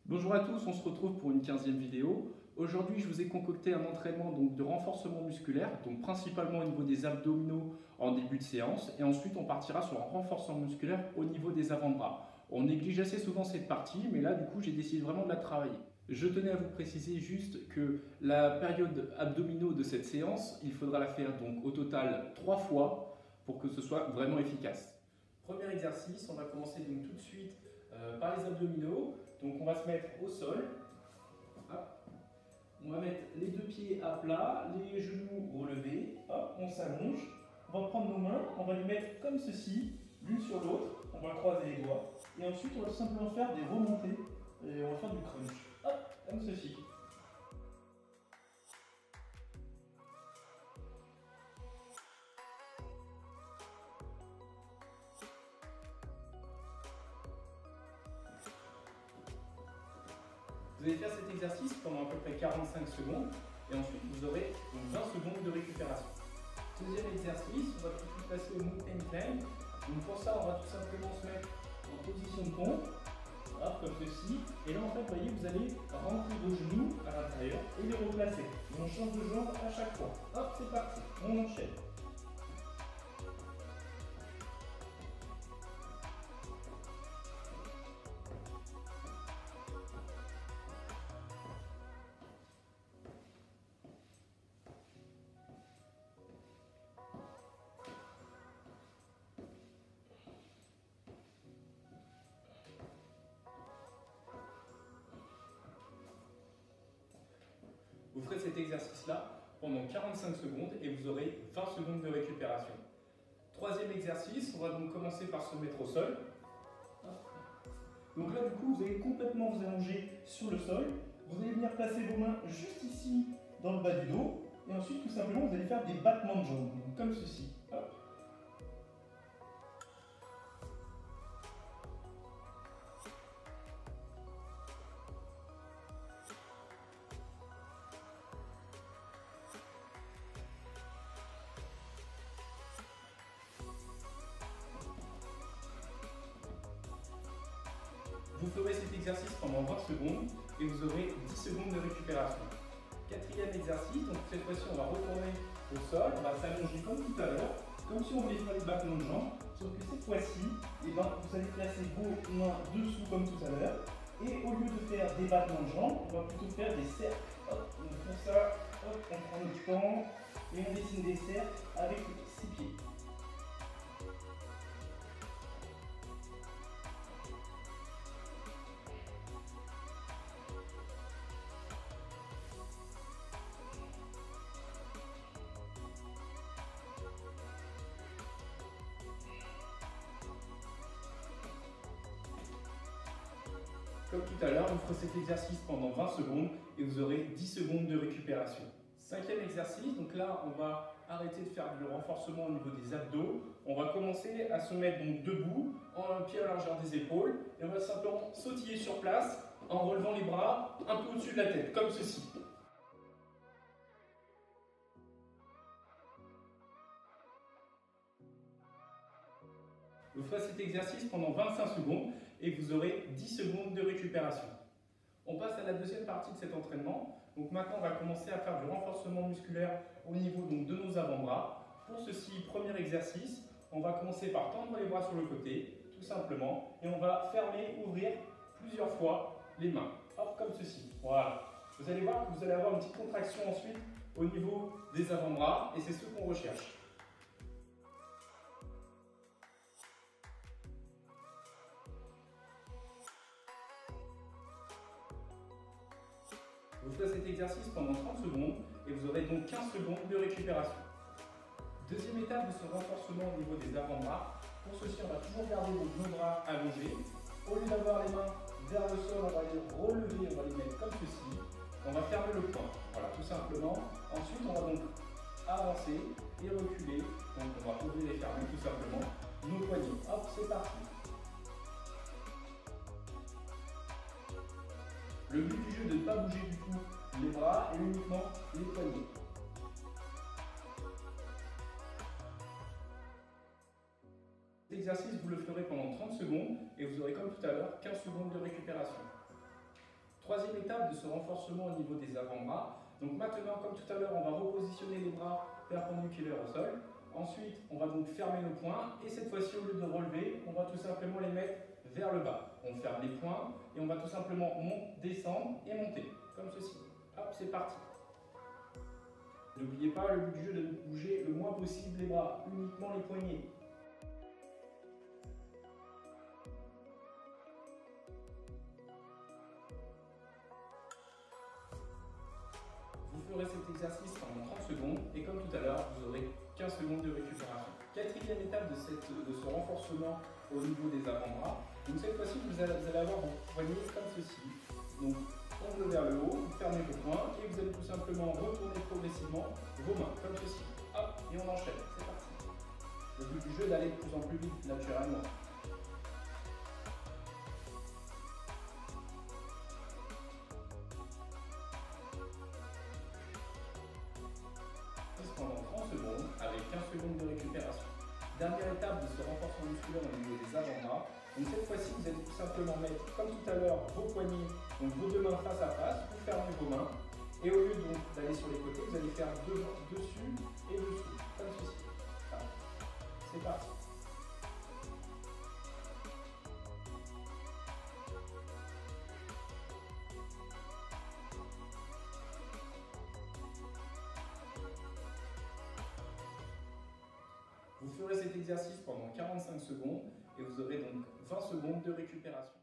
Bonjour à tous, on se retrouve pour une 15e vidéo. Aujourd'hui, je vous ai concocté un entraînement de renforcement musculaire, donc principalement au niveau des abdominaux en début de séance, et ensuite on partira sur un renforcement musculaire au niveau des avant-bras. On néglige assez souvent cette partie, mais là du coup j'ai décidé vraiment de la travailler. Je tenais à vous préciser juste que la période abdominaux de cette séance, il faudra la faire donc au total 3 fois pour que ce soit vraiment efficace. Premier exercice, on va commencer donc tout de suite par les abdominaux. Donc on va se mettre au sol. Hop. On va mettre les deux pieds à plat, les genoux relevés. Hop, on s'allonge. On va prendre nos mains, on va les mettre comme ceci, l'une sur l'autre. On va croiser les doigts. Et ensuite, on va simplement faire des remontées. Et on va faire du crunch. Hop, comme ceci. Vous allez faire cet exercice pendant à peu près 45 secondes et ensuite vous aurez donc 20 secondes de récupération. Deuxième exercice, on va tout de suite passer au mountain climb. Donc pour ça, on va tout simplement se mettre en position de pompe, comme ceci. Et là en fait, vous voyez, vous allez rentrer vos genoux à l'intérieur et les replacer. Et on change de jambe à chaque fois. Hop, c'est parti, on enchaîne. Vous ferez cet exercice-là pendant 45 secondes et vous aurez 20 secondes de récupération. Troisième exercice, on va donc commencer par se mettre au sol. Donc là, du coup, vous allez complètement vous allonger sur le sol. Vous allez venir placer vos mains juste ici, dans le bas du dos. Et ensuite, tout simplement, vous allez faire des battements de jambes, comme ceci. Hop. Vous ferez cet exercice pendant 20 secondes et vous aurez 10 secondes de récupération. Quatrième exercice, donc cette fois-ci on va retourner au sol, on va s'allonger comme tout à l'heure, comme si on voulait faire les battements de jambes, sauf que cette fois-ci, vous allez placer vos mains dessous comme tout à l'heure, et au lieu de faire des battements de jambes, on va plutôt faire des cercles. Hop, on fait ça, hop, on prend notre temps, et on dessine des cercles avec 6 pieds. Comme tout à l'heure, vous ferez cet exercice pendant 20 secondes et vous aurez 10 secondes de récupération. Cinquième exercice, donc là on va arrêter de faire du renforcement au niveau des abdos. On va commencer à se mettre donc debout, en pied à la largeur des épaules, et on va simplement sautiller sur place en relevant les bras un peu au-dessus de la tête, comme ceci. Vous ferez cet exercice pendant 25 secondes et vous aurez 10 secondes de récupération. On passe à la deuxième partie de cet entraînement. Donc maintenant, on va commencer à faire du renforcement musculaire au niveau donc, de nos avant-bras. Pour ceci, premier exercice, on va commencer par tendre les bras sur le côté, tout simplement, et on va fermer, ouvrir plusieurs fois les mains. Hop, comme ceci. Voilà. Vous allez voir que vous allez avoir une petite contraction ensuite au niveau des avant-bras, et c'est ce qu'on recherche. Vous ferez cet exercice pendant 30 secondes et vous aurez donc 15 secondes de récupération. Deuxième étape de ce renforcement au niveau des avant-bras. Pour ceci, on va toujours garder nos bras allongés. Au lieu d'avoir les mains vers le sol, on va les relever, on va les mettre comme ceci. On va fermer le poing, voilà, tout simplement. Ensuite, on va donc avancer et reculer. Donc, on va ouvrir et fermer tout simplement nos poignets. Hop, c'est parti. Le but du jeu est de ne pas bouger du tout les bras et uniquement les poignets. L'exercice, vous le ferez pendant 30 secondes et vous aurez comme tout à l'heure 15 secondes de récupération. Troisième étape de ce renforcement au niveau des avant-bras. Donc maintenant, comme tout à l'heure, on va repositionner les bras perpendiculaires au sol. Ensuite, on va donc fermer nos poings et cette fois-ci, au lieu de relever, on va tout simplement les mettre vers le bas. On ferme les poings et on va tout simplement descendre et monter, comme ceci. Hop, c'est parti. N'oubliez pas, le but du jeu de bouger le moins possible les bras, uniquement les poignets. Vous ferez cet exercice pendant 30 secondes et comme tout à l'heure, vous aurez 15 secondes de récupération. Quatrième étape de ce renforcement au niveau des avant-bras. Donc cette fois-ci, vous allez avoir vos poignets comme ceci. Donc ongle vers le haut, vous fermez vos poings et vous allez tout simplement retourner progressivement vos mains comme ceci. Hop, et on enchaîne, c'est parti. Le but du jeu est d'aller de plus en plus vite naturellement. Pendant 30 secondes avec 15 secondes de récupération. Dernière étape de ce renforcement musculaire au niveau des avant-bras. Donc cette fois-ci, vous allez tout simplement mettre, comme tout à l'heure, vos poignets, donc vos deux mains face à face, vous fermez vos mains. Et au lieu donc d'aller sur les côtés, vous allez faire dessus et dessous, comme ceci. Voilà. C'est parti. Vous ferez cet exercice pendant 45 secondes et vous aurez donc 20 secondes de récupération.